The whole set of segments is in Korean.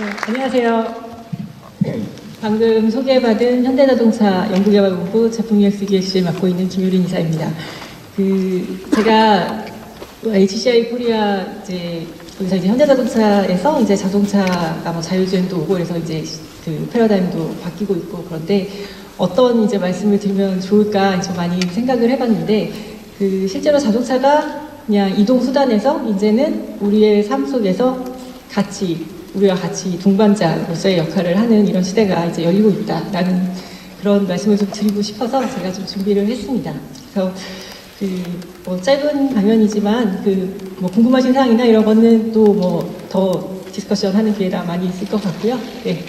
안녕하세요. 방금 소개받은 현대자동차 연구개발본부 제품 UX 기획실 맡고 있는 김유린 이사입니다. 제가 HCI 코리아 거기서 이제 현대자동차에서 이제 자동차가 뭐 자율주행도 오고 그래서 이제 그 패러다임도 바뀌고 있고 그런데 어떤 이제 말씀을 드리면 좋을까 좀 많이 생각을 해봤는데 실제로 자동차가 그냥 이동 수단에서 이제는 우리의 삶 속에서 우리와 같이 동반자로서의 역할을 하는 이런 시대가 이제 열리고 있다라는 그런 말씀을 좀 드리고 싶어서 제가 좀 준비를 했습니다. 그래서 뭐 짧은 강연이지만 뭐 궁금하신 사항이나 이런 거는 또 뭐 더 디스커션 하는 기회가 많이 있을 것 같고요. 네,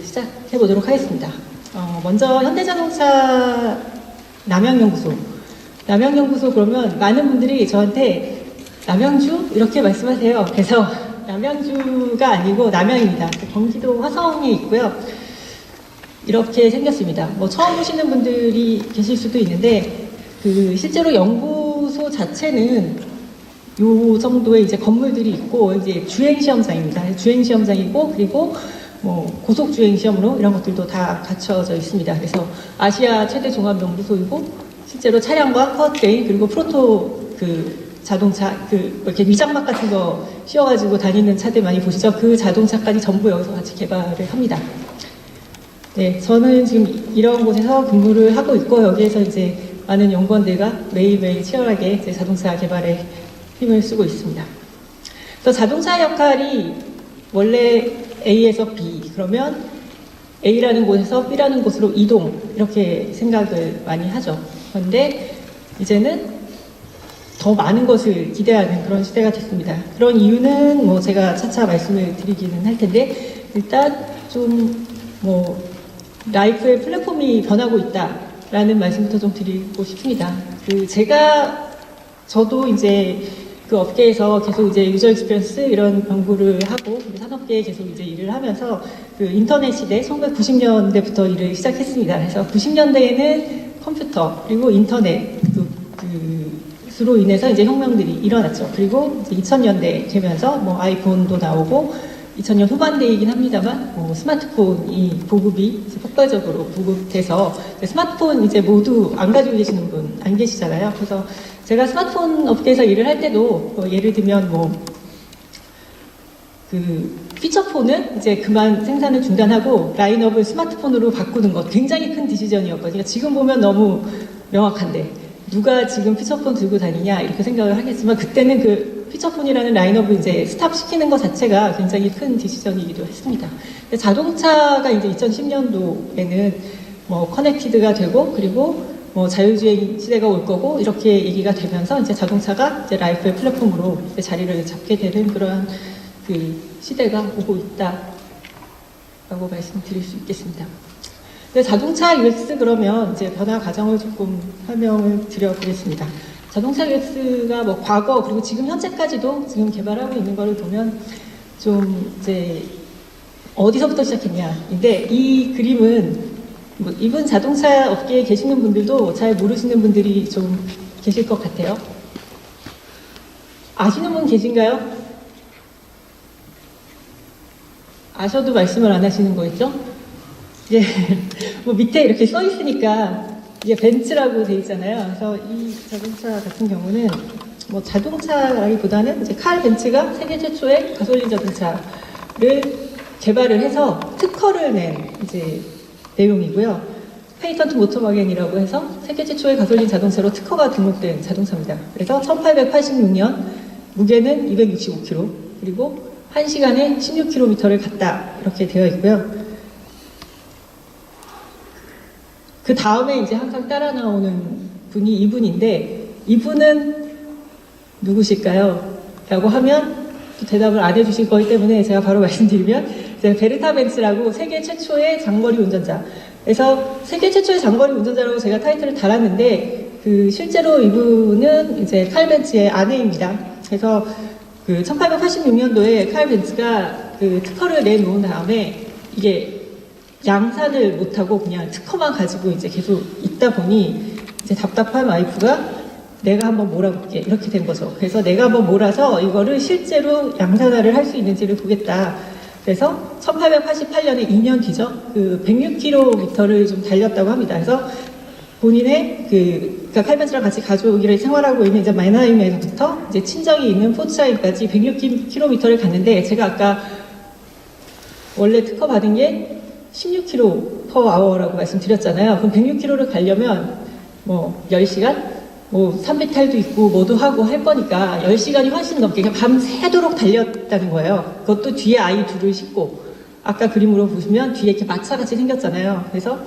시작해 보도록 하겠습니다. 먼저 현대자동차 남양연구소 그러면 많은 분들이 저한테 남양주 이렇게 말씀하세요. 그래서 남양주가 아니고 남양입니다. 경기도 화성에 있고요. 이렇게 생겼습니다. 뭐 처음 보시는 분들이 계실 수도 있는데 실제로 연구소 자체는 요 정도의 이제 건물들이 있고 이제 주행시험장입니다. 주행시험장이고 그리고 뭐 고속주행시험으로 이런 것들도 다 갖춰져 있습니다. 그래서 아시아 최대 종합연구소이고 실제로 차량과 파워트레인 그리고 프로토 자동차 이렇게 위장막 같은 거 씌워가지고 다니는 차들 많이 보시죠? 그 자동차까지 전부 여기서 같이 개발을 합니다. 네, 저는 지금 이런 곳에서 근무를 하고 있고 여기에서 이제 많은 연구원들과 매일매일 치열하게 이제 자동차 개발에 힘을 쓰고 있습니다. 그래서 자동차 역할이 원래 A에서 B 그러면 A라는 곳에서 B라는 곳으로 이동 이렇게 생각을 많이 하죠. 그런데 이제는 더 많은 것을 기대하는 그런 시대가 됐습니다. 그런 이유는 뭐 제가 차차 말씀을 드리기는 할 텐데 일단 좀 뭐 라이프의 플랫폼이 변하고 있다라는 말씀부터 좀 드리고 싶습니다. 저도 이제 그 업계에서 계속 이제 유저 익스피리언스 이런 연구를 하고 산업계에 계속 이제 일을 하면서 인터넷 시대 1990년대부터 일을 시작했습니다. 그래서 90년대에는 컴퓨터 그리고 인터넷 로 인해서 이제 혁명들이 일어났죠. 그리고 이제 2000년대 되면서 뭐 아이폰도 나오고 2000년 후반대이긴 합니다만 뭐 스마트폰이 보급이 폭발적으로 보급돼서 스마트폰 이제 모두 안 가지고 계시는 분 안 계시잖아요. 그래서 제가 스마트폰 업계에서 일을 할 때도 예를 들면 피처폰은 이제 그만 생산을 중단하고 라인업을 스마트폰으로 바꾸는 것 굉장히 큰 디시전이었거든요. 지금 보면 너무 명확한데 누가 지금 피처폰 들고 다니냐 이렇게 생각을 하겠지만 그때는 피처폰이라는 라인업을 이제 스탑시키는 것 자체가 굉장히 큰 디시전이기도 했습니다. 자동차가 이제 2010년도에는 뭐 커넥티드가 되고 그리고 뭐 자율주행 시대가 올 거고 이렇게 얘기가 되면서 이제 자동차가 이제 라이프의 플랫폼으로 이제 자리를 잡게 되는 그런 시대가 오고 있다라고 말씀드릴 수 있겠습니다. 자동차 UX 그러면 이제 변화 과정을 조금 설명을 드려보겠습니다. 자동차 UX가 뭐 과거 그리고 지금 현재까지도 지금 개발하고 있는 거를 보면 좀 이제 어디서부터 시작했냐인데 이 그림은 뭐 이분 자동차 업계에 계시는 분들도 잘 모르시는 분들이 좀 계실 것 같아요. 아시는 분 계신가요? 아셔도 말씀을 안 하시는 거겠죠? 이제 뭐 밑에 이렇게 써 있으니까 이게 벤츠라고 돼 있잖아요. 그래서 이 자동차 같은 경우는 뭐 자동차라기보다는 이제 칼 벤츠가 세계 최초의 가솔린 자동차를 개발을 해서 특허를 낸 이제 내용이고요. 페이턴트 모터바겐이라고 해서 세계 최초의 가솔린 자동차로 특허가 등록된 자동차입니다. 그래서 1886년 무게는 265kg 그리고 1시간에 16km를 갔다 이렇게 되어 있고요. 그 다음에 이제 항상 따라 나오는 분이 이분인데 이분은 누구실까요? 라고 하면 또 대답을 안 해주실 거기 때문에 제가 바로 말씀드리면 베르타 벤츠라고 세계 최초의 장거리 운전자. 그래서 세계 최초의 장거리 운전자라고 제가 타이틀을 달았는데 실제로 이분은 이제 칼 벤츠의 아내입니다. 그래서 1886년도에 칼 벤츠가 특허를 내놓은 다음에 이게 양산을 못하고 그냥 특허만 가지고 이제 계속 있다 보니 이제 답답한 와이프가 내가 한번 몰아볼게 이렇게 된 거죠. 그래서 내가 한번 몰아서 이거를 실제로 양산화를 할 수 있는지를 보겠다 그래서 1888년에 2년 뒤죠. 그 106km를 좀 달렸다고 합니다. 그래서 본인의 그러니까 칼벤츠랑 같이 가족이랑 생활하고 있는 이제 마이나임에서부터 이제 친정이 있는 포츠하임까지 106km를 갔는데, 제가 아까 원래 특허 받은 게 16km/h라고 말씀드렸잖아요. 그럼 106km를 가려면 뭐 10시간? 뭐 300탈도 있고 뭐도 하고 할 거니까 10시간이 훨씬 넘게 그냥 밤새도록 달렸다는 거예요. 그것도 뒤에 아이 둘을 싣고, 아까 그림으로 보시면 뒤에 이렇게 마차같이 생겼잖아요. 그래서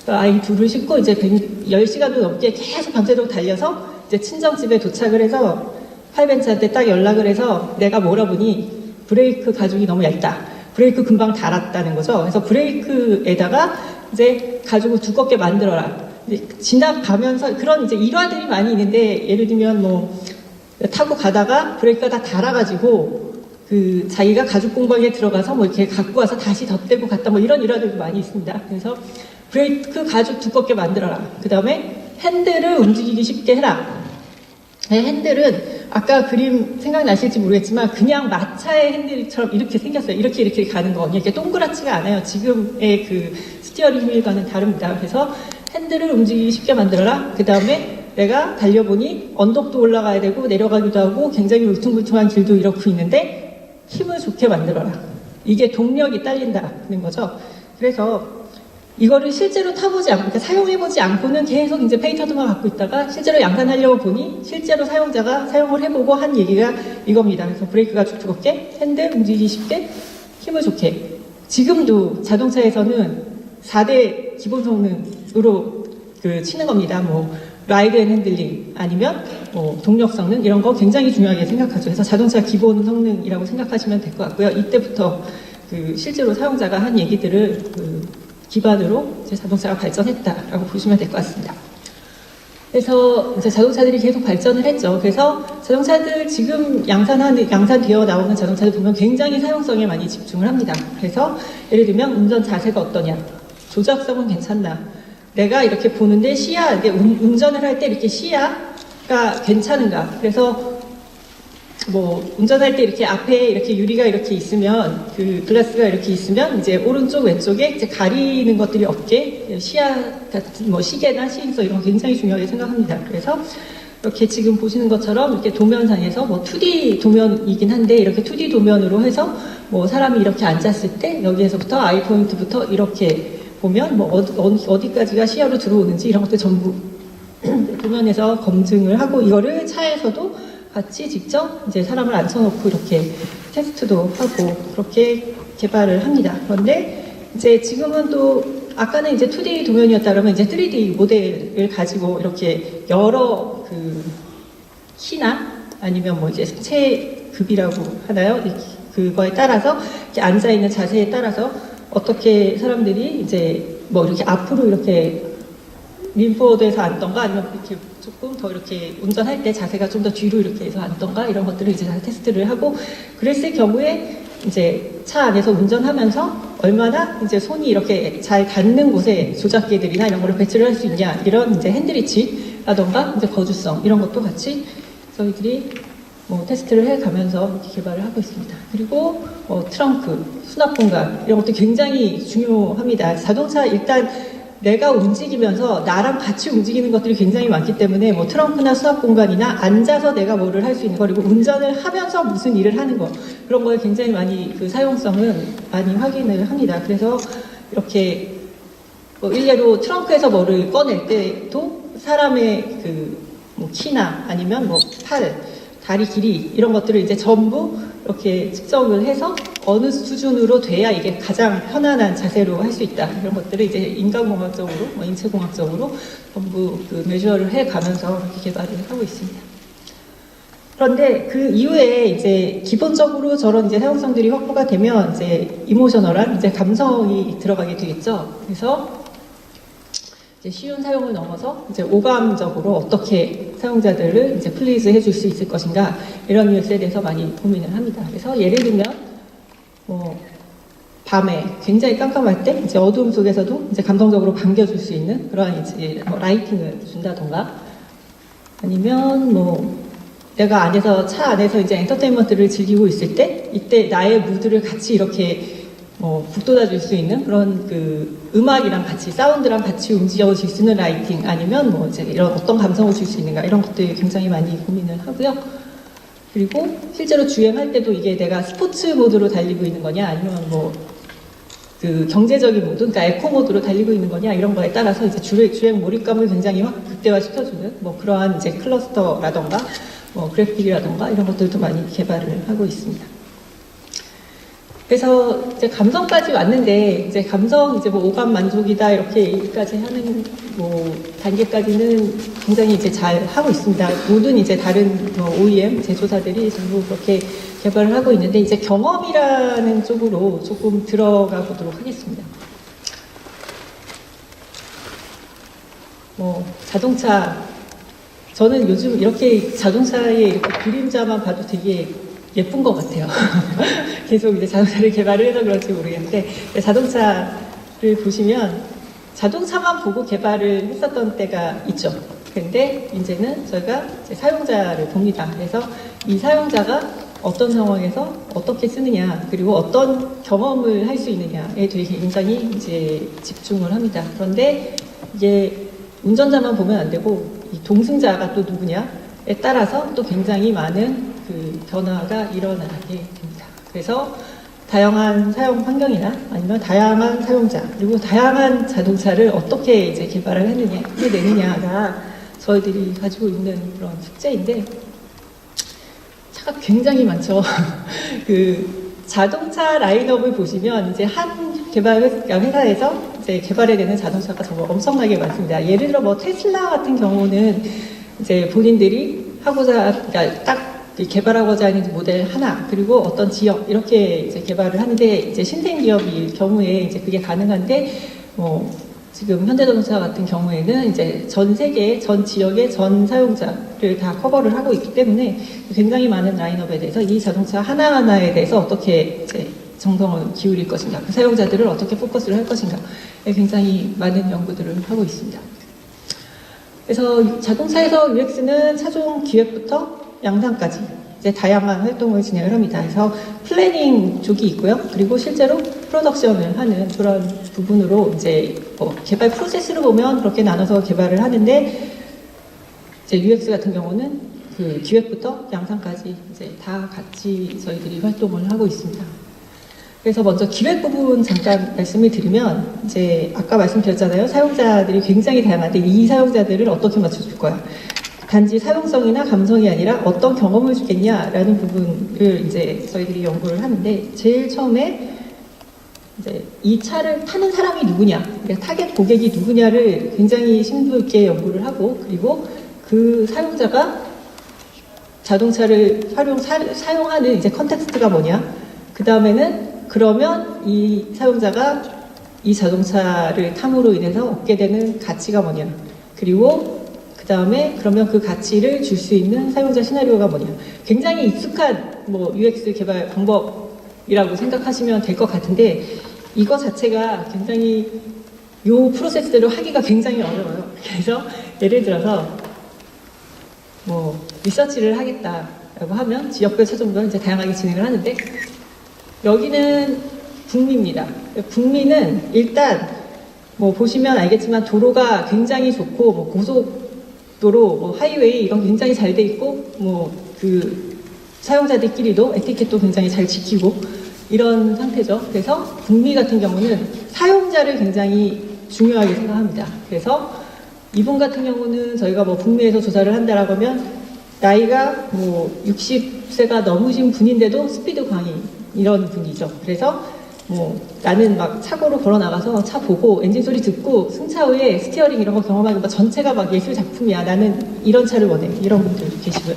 아이 둘을 싣고 이제 10시간도 넘게 계속 밤새도록 달려서 이제 친정집에 도착을 해서 칼벤츠한테 딱 연락을 해서 내가 몰아보니 브레이크 가죽이 너무 얇다. 브레이크 금방 닳았다는 거죠. 그래서 브레이크에다가 이제 가죽을 두껍게 만들어라. 지나가면서 그런 이제 일화들이 많이 있는데, 예를 들면 뭐 타고 가다가 브레이크가 다 닳아가지고 그 자기가 가죽 공방에 들어가서 뭐 이렇게 갖고 와서 다시 덧대고 갔다, 뭐 이런 일화들도 많이 있습니다. 그래서 브레이크 가죽 두껍게 만들어라. 그 다음에 핸들을 움직이기 쉽게 해라. 핸들은 아까 그림 생각나실지 모르겠지만 그냥 마차의 핸들처럼 이렇게 생겼어요. 이렇게 가는 거. 이렇게 동그랗지가 않아요. 지금의 그 스티어링 휠과는 다릅니다. 그래서 핸들을 움직이기 쉽게 만들어라. 그 다음에 내가 달려보니 언덕도 올라가야 되고 내려가기도 하고 굉장히 울퉁불퉁한 길도 이렇고 있는데 힘을 좋게 만들어라. 이게 동력이 딸린다는 거죠. 그래서 이거를 실제로 타보지 않고, 그러니까 사용해보지 않고는 계속 이제 페이터드만 갖고 있다가 실제로 양산하려고 보니 실제로 사용자가 사용을 해보고 한 얘기가 이겁니다. 그래서 브레이크가 두껍게, 핸들 움직이기 쉽게, 힘을 좋게. 지금도 자동차에서는 4대 기본 성능으로 치는 겁니다. 뭐 라이드 앤 핸들링 아니면 뭐 동력 성능 이런 거 굉장히 중요하게 생각하죠. 그래서 자동차 기본 성능이라고 생각하시면 될 것 같고요. 이때부터 실제로 사용자가 한 얘기들을 기반으로 이제 자동차가 발전했다라고 보시면 될 것 같습니다. 그래서 이제 자동차들이 계속 발전을 했죠. 그래서 자동차들 지금 양산되어 나오는 자동차들 보면 굉장히 사용성에 많이 집중을 합니다. 그래서 예를 들면 운전 자세가 어떠냐, 조작성은 괜찮나, 내가 이렇게 보는데 시야, 운전을 할 때 이렇게 시야가 괜찮은가. 그래서 뭐 운전할 때 이렇게 앞에 이렇게 유리가 이렇게 있으면, 그 글라스가 이렇게 있으면 이제 오른쪽 왼쪽에 이제 가리는 것들이 없게 시야 같은 뭐 시계나 시인서 이런 거 굉장히 중요하게 생각합니다. 그래서 이렇게 지금 보시는 것처럼 이렇게 도면상에서 뭐 2D 도면이긴 한데 이렇게 2D 도면으로 해서 뭐 사람이 이렇게 앉았을 때 여기에서부터 아이 포인트부터 이렇게 보면 뭐 어디까지가 시야로 들어오는지 이런 것들 전부 도면에서 검증을 하고, 이거를 차에서도 같이 직접 이제 사람을 앉혀놓고 이렇게 테스트도 하고 그렇게 개발을 합니다. 그런데 이제 지금은 또 아까는 이제 2D 도면이었다 그러면 이제 3D 모델을 가지고 이렇게 여러 키나 아니면 뭐 이제 체급이라고 하나요? 그거에 따라서 이렇게 앉아 있는 자세에 따라서 어떻게 사람들이 이제 뭐 이렇게 앞으로 이렇게 림포드에서 앉던가 아니면 이렇게 조금 더 이렇게 운전할 때 자세가 좀 더 뒤로 이렇게 해서 앉던가 이런 것들을 이제 다 테스트를 하고, 그랬을 경우에 이제 차 안에서 운전하면서 얼마나 이제 손이 이렇게 잘 닿는 곳에 조작기들이나 이런 거를 배치를 할 수 있냐, 이런 이제 핸들위치라던가 이제 거주성 이런 것도 같이 저희들이 뭐 테스트를 해가면서 개발을 하고 있습니다. 그리고 트렁크, 수납 공간 이런 것도 굉장히 중요합니다. 자동차 일단 내가 움직이면서 나랑 같이 움직이는 것들이 굉장히 많기 때문에 뭐 트렁크나 수납 공간이나 앉아서 내가 뭐를 할 수 있는 거, 그리고 운전을 하면서 무슨 일을 하는 거, 그런 거에 굉장히 많이 그 사용성은 많이 확인을 합니다. 그래서 이렇게 뭐 일례로 트렁크에서 뭐를 꺼낼 때도 사람의 뭐 키나 아니면 뭐 다리 길이 이런 것들을 이제 전부 이렇게 측정을 해서 어느 수준으로 돼야 이게 가장 편안한 자세로 할 수 있다, 이런 것들을 이제 인간공학적으로, 뭐 인체공학적으로 전부 메주얼을 해가면서 그렇게 개발을 하고 있습니다. 그런데 그 이후에 이제 기본적으로 저런 이제 사용성들이 확보가 되면 이제 이모셔널한 이제 감성이 들어가게 되겠죠. 그래서 이제 쉬운 사용을 넘어서 이제 오감적으로 어떻게 사용자들을 이제 플리즈 해줄 수 있을 것인가, 이런 것에 대해서 많이 고민을 합니다. 그래서 예를 들면 뭐 밤에 굉장히 깜깜할 때 이제 어두움 속에서도 이제 감성적으로 반겨줄 수 있는 그러한 이제 뭐 라이팅을 준다던가, 아니면 뭐 내가 차 안에서 이제 엔터테인먼트를 즐기고 있을 때 이때 나의 무드를 같이 이렇게 북돋아 줄 수 있는 그런 그 음악이랑 같이 사운드랑 같이 움직여질 수 있는 라이팅 아니면 뭐 이제 이런 어떤 감성을 줄 수 있는가 이런 것들 굉장히 많이 고민을 하고요. 그리고 실제로 주행할 때도 이게 내가 스포츠 모드로 달리고 있는 거냐 아니면 뭐 그 경제적인 모드, 그러니까 에코 모드로 달리고 있는 거냐 이런 거에 따라서 이제 주행 몰입감을 굉장히 확 극대화시켜주는 뭐 그러한 이제 클러스터라던가 뭐 그래픽이라던가 이런 것들도 많이 개발을 하고 있습니다. 그래서 이제 감성까지 왔는데 이제 감성 이제 뭐 오감 만족이다 이렇게까지 하는 뭐 단계까지는 굉장히 이제 잘 하고 있습니다. 모든 이제 다른 뭐 OEM 제조사들이 전부 그렇게 개발을 하고 있는데 이제 경험이라는 쪽으로 조금 들어가 보도록 하겠습니다. 자동차 저는 요즘 이렇게 자동차의 이렇게 그림자만 봐도 되게 예쁜 것 같아요. 계속 이제 자동차를 개발을 해서 그런지 모르겠는데 자동차를 보시면 자동차만 보고 개발을 했었던 때가 있죠. 근데 이제는 저희가 이제 사용자를 봅니다. 그래서 이 사용자가 어떤 상황에서 어떻게 쓰느냐 그리고 어떤 경험을 할 수 있느냐에 되게 굉장히 이제 집중을 합니다. 그런데 이게 운전자만 보면 안 되고 이 동승자가 또 누구냐에 따라서 또 굉장히 많은 그 변화가 일어나게 됩니다. 그래서 다양한 사용 환경이나 아니면 다양한 사용자 그리고 다양한 자동차를 어떻게 이제 개발을 했느냐, 해내느냐가 저희들이 가지고 있는 그런 숙제인데 차가 굉장히 많죠. 그 자동차 라인업을 보시면 이제 한 개발 회사에서 이제 개발해내는 자동차가 정말 엄청나게 많습니다. 예를 들어 뭐 테슬라 같은 경우는 이제 본인들이 그러니까 딱 개발하고자 하는 모델 하나 그리고 어떤 지역 이렇게 이제 개발을 하는데 이제 신생 기업일 경우에 이제 그게 가능한데 지금 현대자동차 같은 경우에는 이제 전 세계 전 지역의 전 사용자를 다 커버를 하고 있기 때문에 굉장히 많은 라인업에 대해서 이 자동차 하나하나에 대해서 어떻게 이제 정성을 기울일 것인가 그 사용자들을 어떻게 포커스를 할 것인가에 굉장히 많은 연구들을 하고 있습니다. 그래서 자동차에서 UX는 차종 기획부터 양산까지 이제 다양한 활동을 진행을 합니다. 그래서 플래닝 쪽이 있고요. 그리고 실제로 프로덕션을 하는 그런 부분으로 이제 개발 프로세스를 보면 그렇게 나눠서 개발을 하는데 이제 UX 같은 경우는 그 기획부터 양산까지 이제 다 같이 저희들이 활동을 하고 있습니다. 그래서 먼저 기획 부분 잠깐 말씀을 드리면 이제 아까 말씀드렸잖아요. 사용자들이 굉장히 다양한데 이 사용자들을 어떻게 맞춰줄 거야? 단지 사용성이나 감성이 아니라 어떤 경험을 주겠냐라는 부분을 이제 저희들이 연구를 하는데 제일 처음에 이제 이 차를 타는 사람이 누구냐, 그러니까 타겟 고객이 누구냐를 굉장히 심도 있게 연구를 하고 그리고 그 사용자가 자동차를 사용하는 이제 컨텍스트가 뭐냐, 그 다음에는 그러면 이 사용자가 이 자동차를 탐으로 인해서 얻게 되는 가치가 뭐냐, 그리고 그 다음에 그러면 그 가치를 줄 수 있는 사용자 시나리오가 뭐냐. 굉장히 익숙한 뭐 UX 개발 방법이라고 생각하시면 될 것 같은데 이거 자체가 굉장히 요 프로세스를 하기가 굉장히 어려워요. 그래서 예를 들어서 뭐 리서치를 하겠다라고 하면 지역별 차종별 이제 다양하게 진행을 하는데 여기는 북미입니다. 북미는 일단 뭐 보시면 알겠지만 도로가 굉장히 좋고 뭐 고속도로, 뭐 하이웨이 이런 게 굉장히 잘 돼 있고 뭐 그 사용자들끼리도 에티켓도 굉장히 잘 지키고 이런 상태죠. 그래서 북미 같은 경우는 사용자를 굉장히 중요하게 생각합니다. 그래서 이분 같은 경우는 저희가 뭐 북미에서 조사를 한다라고 하면 나이가 뭐 60세가 넘으신 분인데도 스피드 광인 이런 분이죠. 그래서 뭐 나는 막 차고로 걸어 나가서 차 보고 엔진 소리 듣고 승차 후에 스티어링 이런 거 경험하기 막 전체가 막 예술 작품이야. 나는 이런 차를 원해. 이런 분들 계시고요.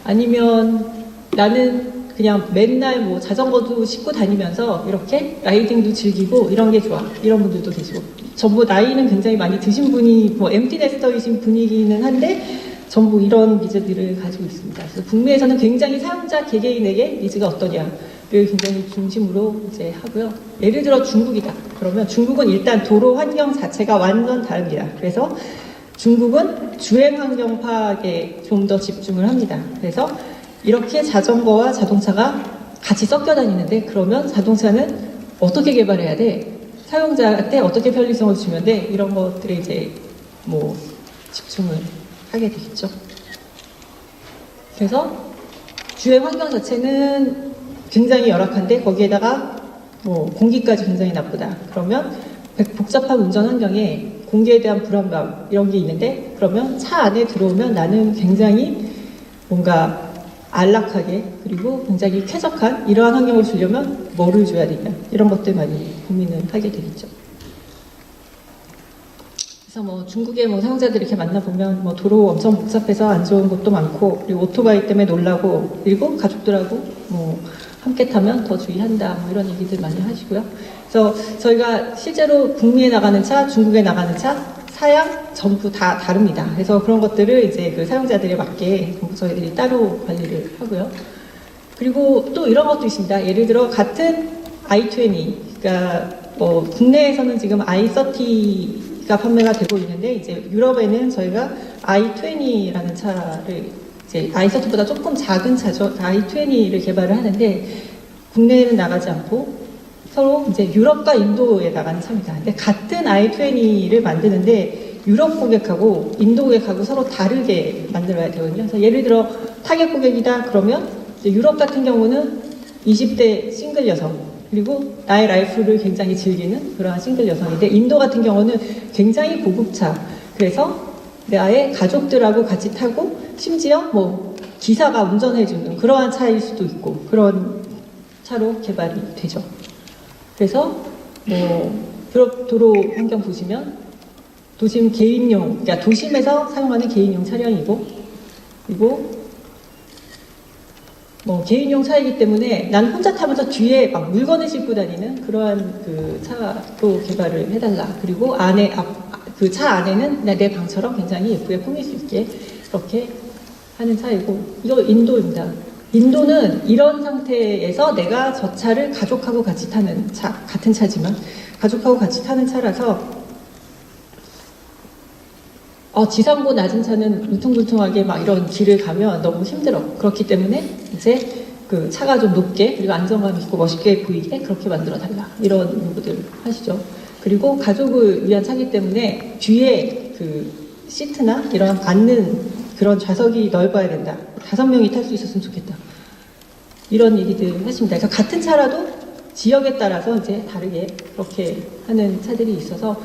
아니면 나는 그냥 맨날 뭐 자전거도 싣고 다니면서 이렇게 라이딩도 즐기고 이런 게 좋아. 이런 분들도 계시고. 전부 나이는 굉장히 많이 드신 분이 뭐 엠티 네스터이신 분이기는 한데 전부 이런 니즈들을 가지고 있습니다. 그래서 북미에서는 굉장히 사용자 개개인에게 니즈가 어떠냐를 굉장히 중심으로 이제 하고요. 예를 들어 중국이다. 그러면 중국은 일단 도로 환경 자체가 완전 다릅니다. 그래서 중국은 주행 환경 파악에 좀 더 집중을 합니다. 그래서 이렇게 자전거와 자동차가 같이 섞여 다니는데 그러면 자동차는 어떻게 개발해야 돼? 사용자한테 어떻게 편리성을 주면 돼? 이런 것들에 이제 뭐 집중을 하게 되겠죠. 그래서 주행 환경 자체는 굉장히 열악한데 거기에다가 뭐 공기까지 굉장히 나쁘다. 그러면 복잡한 운전 환경에 공기에 대한 불안감 이런 게 있는데 그러면 차 안에 들어오면 나는 굉장히 뭔가 안락하게 그리고 굉장히 쾌적한 이러한 환경을 주려면 뭐를 줘야 되냐 이런 것들 많이 고민을 하게 되겠죠. 그래서 뭐 중국의 뭐 사용자들 이렇게 만나보면 뭐 도로 엄청 복잡해서 안 좋은 것도 많고 그리고 오토바이 때문에 놀라고 그리고 가족들하고 뭐 함께 타면 더 주의한다 뭐 이런 얘기들 많이 하시고요. 그래서 저희가 실제로 북미에 나가는 차, 중국에 나가는 차 사양 전부 다 다릅니다. 그래서 그런 것들을 이제 그 사용자들에 맞게 저희들이 따로 관리를 하고요. 그리고 또 이런 것도 있습니다. 예를 들어 같은 i20, 그러니까 뭐 국내에서는 지금 i30가 판매가 되고 있는데 이제 유럽에는 저희가 i20라는 차를 이제 i30보다 조금 작은 차죠. i20를 개발을 하는데 국내에는 나가지 않고 서로 이제 유럽과 인도에 나가는 차입니다. 근데 같은 i20를 만드는데 유럽 고객하고 인도 고객하고 서로 다르게 만들어야 되거든요. 그래서 예를 들어 타겟 고객이다 그러면 이제 유럽 같은 경우는 20대 싱글 여성 그리고 나의 라이프를 굉장히 즐기는 그러한 싱글 여성인데 인도 같은 경우는 굉장히 고급차 그래서 나의 가족들하고 같이 타고 심지어 뭐 기사가 운전해주는 그러한 차일 수도 있고 그런 차로 개발이 되죠. 그래서 뭐 도로 환경 보시면 도심 개인용, 그러니까 도심에서 사용하는 개인용 차량이고 그리고 뭐 개인용 차이기 때문에 난 혼자 타면서 뒤에 막 물건을 싣고 다니는 그러한 그 차로 개발을 해달라. 그리고 안에 그 차 안에는 내 방처럼 굉장히 예쁘게 꾸밀 수 있게 그렇게 하는 차이고 이거 인도입니다. 인도는 이런 상태에서 내가 저 차를 가족하고 같이 타는 차, 같은 차지만 가족하고 같이 타는 차라서 지상고 낮은 차는 울퉁불퉁하게 막 이런 길을 가면 너무 힘들어. 그렇기 때문에 이제 그 차가 좀 높게 그리고 안정감 있고 멋있게 보이게 그렇게 만들어 달라. 이런 요구들 하시죠. 그리고 가족을 위한 차기 때문에 뒤에 그 시트나 이런 앉는 그런 좌석이 넓어야 된다. 5명이 탈 수 있었으면 좋겠다. 이런 얘기들 하십니다. 그래서 같은 차라도 지역에 따라서 이제 다르게 그렇게 하는 차들이 있어서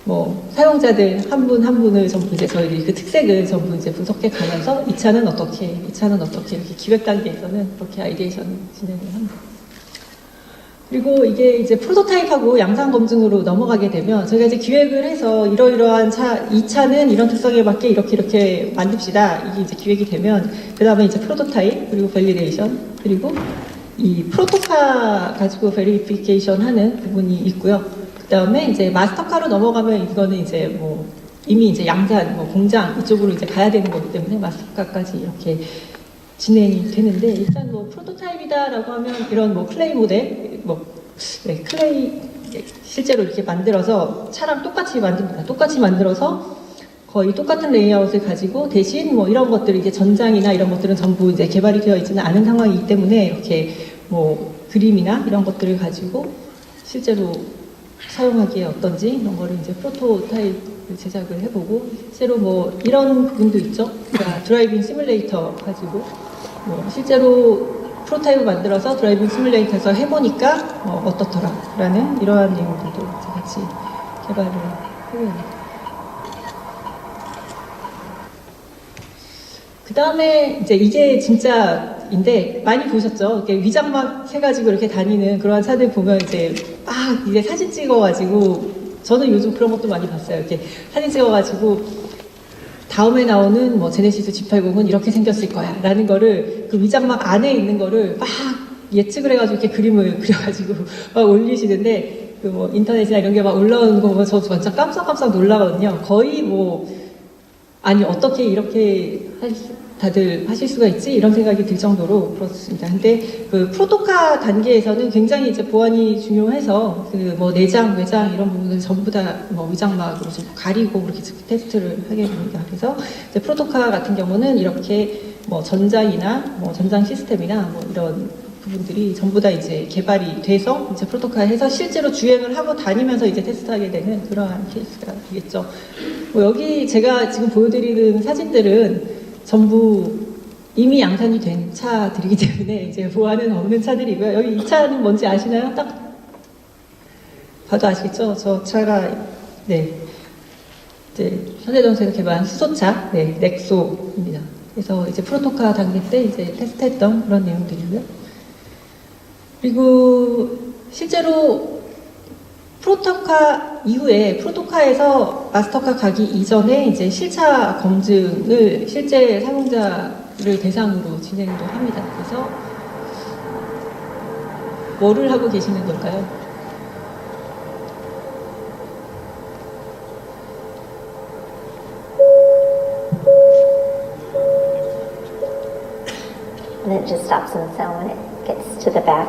뭐 사용자들 한 분 한 분을 전부 이제 저희들이 그 특색을 전부 이제 분석해 가면서 이 차는 어떻게 이렇게 기획 단계에서는 그렇게 아이디에이션 진행을 합니다. 그리고 이게 이제 프로토타입하고 양산 검증으로 넘어가게 되면 저희가 이제 기획을 해서 이러이러한 이 차는 이런 특성에 맞게 이렇게 만듭시다. 이게 이제 기획이 되면 그 다음에 이제 프로토타입 그리고 밸리데이션 그리고 이 프로토카 가지고 베리피케이션 하는 부분이 있고요. 그 다음에 이제 마스터카로 넘어가면 이거는 이제 뭐 이미 이제 양산, 뭐 공장 이쪽으로 이제 가야 되는 거기 때문에 마스터카까지 이렇게 진행이 되는데 일단 뭐 프로토타입이다라고 하면 이런 뭐 클레이 모델, 클레이 실제로 이렇게 만들어서 차랑 똑같이 만듭니다. 똑같이 만들어서 거의 똑같은 레이아웃을 가지고 대신 뭐 이런 것들이 이제 전장이나 이런 것들은 전부 이제 개발이 되어 있지는 않은 상황이기 때문에 이렇게 뭐 그림이나 이런 것들을 가지고 실제로 사용하기에 어떤지 이런 거를 이제 프로토타입 제작을 해보고 실제로 뭐 이런 부분도 있죠. 그러니까 드라이빙 시뮬레이터 가지고 뭐 실제로 프로타입을 만들어서 드라이빙 시뮬레이터에서 해보니까 어떻더라라는 이러한 내용들도 같이 개발을 하고 있습니다. 그 다음에 이제 이게 진짜인데 많이 보셨죠? 이렇게 위장막 해가지고 이렇게 다니는 그러한 차들 보면 이제 막 이제 사진 찍어가지고 저는 요즘 그런 것도 많이 봤어요. 이렇게 사진 찍어가지고 다음에 나오는 뭐 제네시스 G80은 이렇게 생겼을 거야 라는 거를 그 위장막 안에 있는 거를 막 예측을 해가지고 이렇게 그림을 그려가지고 막 올리시는데 그 뭐 인터넷이나 이런 게 막 올라오는 거 보면 저 완전 깜짝깜짝 놀라거든요. 거의 뭐 아니 어떻게 이렇게 다들 하실 수가 있지? 이런 생각이 들 정도로 그렇습니다. 근데 그 프로토카 단계에서는 굉장히 이제 보안이 중요해서 그 뭐 내장, 외장 이런 부분은 전부 다 뭐 위장막으로 좀 가리고 그렇게 테스트를 하게 됩니다. 그래서 이제 프로토카 같은 경우는 이렇게 뭐 전장이나 뭐 전장 시스템이나 뭐 이런 부분들이 전부 다 이제 개발이 돼서 이제 프로토카해서 실제로 주행을 하고 다니면서 이제 테스트하게 되는 그러한 케이스가 되겠죠. 뭐 여기 제가 지금 보여드리는 사진들은 전부 이미 양산이 된 차들이기 때문에 이제 보안은 없는 차들이고요. 여기 이 차는 뭔지 아시나요? 딱 봐도 아시겠죠? 저 차가 네 이제 현대자동차에서 개발한 수소차 넥소입니다. 그래서 이제 프로토카 단계 때 이제 테스트했던 그런 내용들이고요. 그리고 실제로 프로토카 이후에 프로토카에서 마스터카 가기 이전에 이제 실차 검증을 실제 사용자를 대상으로 진행도 합니다. 그래서 뭐를 하고 계시는 걸까요? And it just stops in the cell when it gets to the back.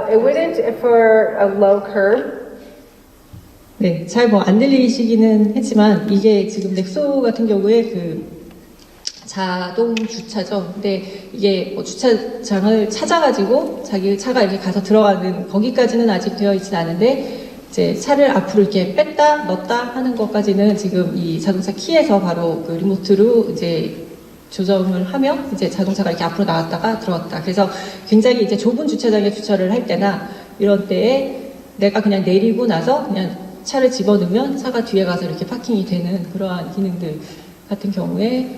It wouldn't for a low curb. 네, 잘 뭐 안 들리시기는 했지만 이게 지금 넥소 같은 경우에 그 자동 주차죠. 근데 이게 뭐 주차장을 찾아가지고 자기 차가 이렇게 가서 들어가는 거기까지는 아직 되어 있진 않은데 이제 차를 앞으로 이렇게 뺐다 넣었다 하는 것까지는 지금 이 자동차 키에서 바로 그 리모트로 이제 조정을 하면 이제 자동차가 이렇게 앞으로 나왔다가 들어왔다. 그래서 굉장히 이제 좁은 주차장에 주차를 할 때나 이런 때에 내가 그냥 내리고 나서 그냥 차를 집어넣으면 차가 뒤에 가서 이렇게 파킹이 되는 그러한 기능들 같은 경우에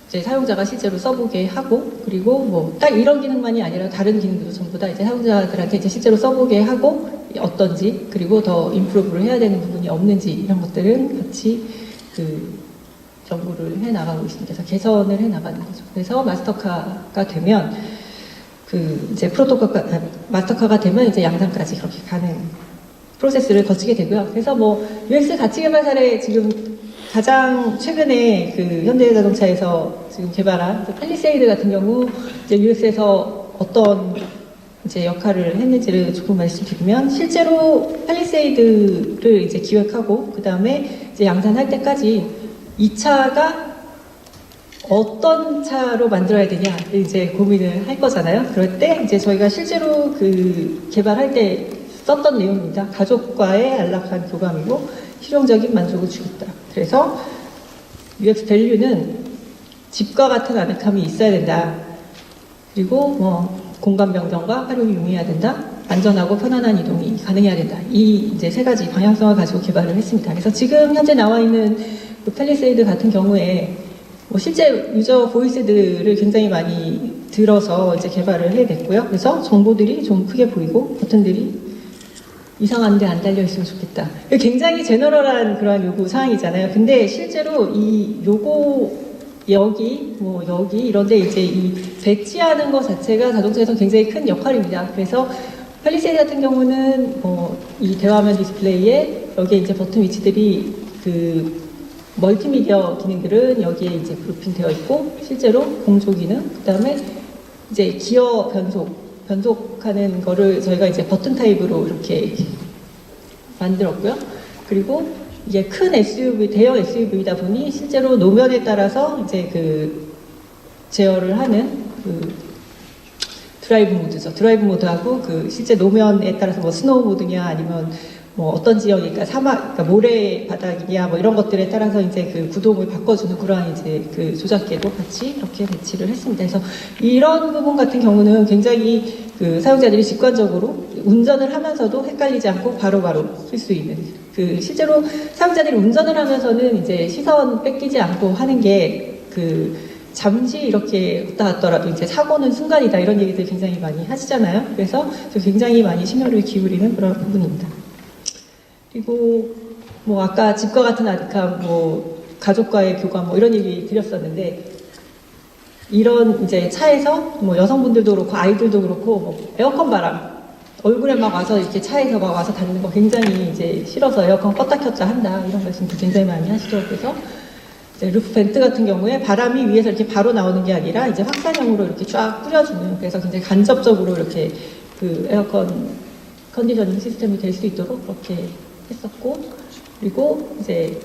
이제 사용자가 실제로 써보게 하고 그리고 뭐 딱 이런 기능만이 아니라 다른 기능들도 전부 다 이제 사용자들한테 이제 실제로 써보게 하고 어떤지 그리고 더 임프로브를 해야 되는 부분이 없는지 이런 것들은 같이 그 연구를 해 나가고 있습니다. 그래서 개선을 해 나가는 거죠. 그래서 마스터카가 되면 그 이제 마스터카가 되면 이제 양산까지 그렇게 가는 프로세스를 거치게 되고요. 그래서 뭐 UX 가치 개발 사례 지금 가장 최근에 그 현대자동차에서 지금 개발한 팰리세이드 같은 경우 이제 UX에서 어떤 이제 역할을 했는지를 조금 말씀드리면 실제로 팰리세이드를 이제 기획하고 그 다음에 이제 양산할 때까지 이 차가 어떤 차로 만들어야 되냐 이제 고민을 할 거잖아요. 그럴 때 이제 저희가 실제로 그 개발할 때 썼던 내용입니다. 가족과의 안락한 교감이고 실용적인 만족을 주겠다. 그래서 UX 밸류는 집과 같은 아늑함이 있어야 된다. 그리고 뭐 공간 변경과 활용이 용이해야 된다. 안전하고 편안한 이동이 가능해야 된다. 이 이제 세 가지 방향성을 가지고 개발을 했습니다. 그래서 지금 현재 나와 있는 그 팰리세이드 같은 경우에 뭐 실제 유저 보이스들을 굉장히 많이 들어서 이제 개발을 해냈고요. 그래서 정보들이 좀 크게 보이고 버튼들이 이상한데 안 달려있으면 좋겠다. 굉장히 제너럴한 그런 요구 사항이잖아요. 근데 실제로 이 요거 여기 이런데 이제 이 배치하는 것 자체가 자동차에서 굉장히 큰 역할입니다. 그래서 팰리세이드 같은 경우는 이 대화면 디스플레이에 여기에 이제 버튼 위치들이 그 멀티미디어 기능들은 여기에 이제 그룹핑되어 있고 실제로 공조 기능, 그다음에 이제 기어 변속하는 거를 저희가 이제 버튼 타입으로 이렇게 만들었고요. 그리고 이게 큰 SUV, 대형 SUV이다 보니 실제로 노면에 따라서 이제 그 제어를 하는 그 드라이브 모드죠. 드라이브 모드하고 그 실제 노면에 따라서 뭐 스노우 모드냐 아니면 뭐 어떤 지역이니까 사막, 그러니까 모래 바닥이냐 뭐 이런 것들에 따라서 이제 그 구동을 바꿔주는 그러한 이제 그 조작계도 같이 이렇게 배치를 했습니다. 그래서 이런 부분 같은 경우는 굉장히 그 사용자들이 직관적으로 운전을 하면서도 헷갈리지 않고 바로바로 쓸 수 있는 그 실제로 사용자들이 운전을 하면서는 이제 시선 뺏기지 않고 하는 게 그 잠시 이렇게 왔다 갔더라도 이제 사고는 순간이다 이런 얘기들 굉장히 많이 하시잖아요. 그래서 굉장히 많이 신경을 기울이는 그런 부분입니다. 그리고 뭐 아까 집과 같은 아늑함, 뭐 가족과의 교감 뭐 이런 얘기 드렸었는데 이런 이제 차에서 뭐 여성분들도 그렇고 아이들도 그렇고 뭐 에어컨 바람 얼굴에 막 와서 이렇게 차에서 막 와서 다니는 거 굉장히 이제 싫어서 에어컨 껐다 켰다 한다 이런 말씀도 굉장히 많이 하시죠. 그래서 이제 루프 벤트 같은 경우에 바람이 위에서 이렇게 바로 나오는 게 아니라 이제 확산형으로 이렇게 쫙 뿌려주는, 그래서 굉장히 간접적으로 이렇게 그 에어컨 컨디셔닝 시스템이 될 수 있도록 그렇게 했었고, 그리고 이제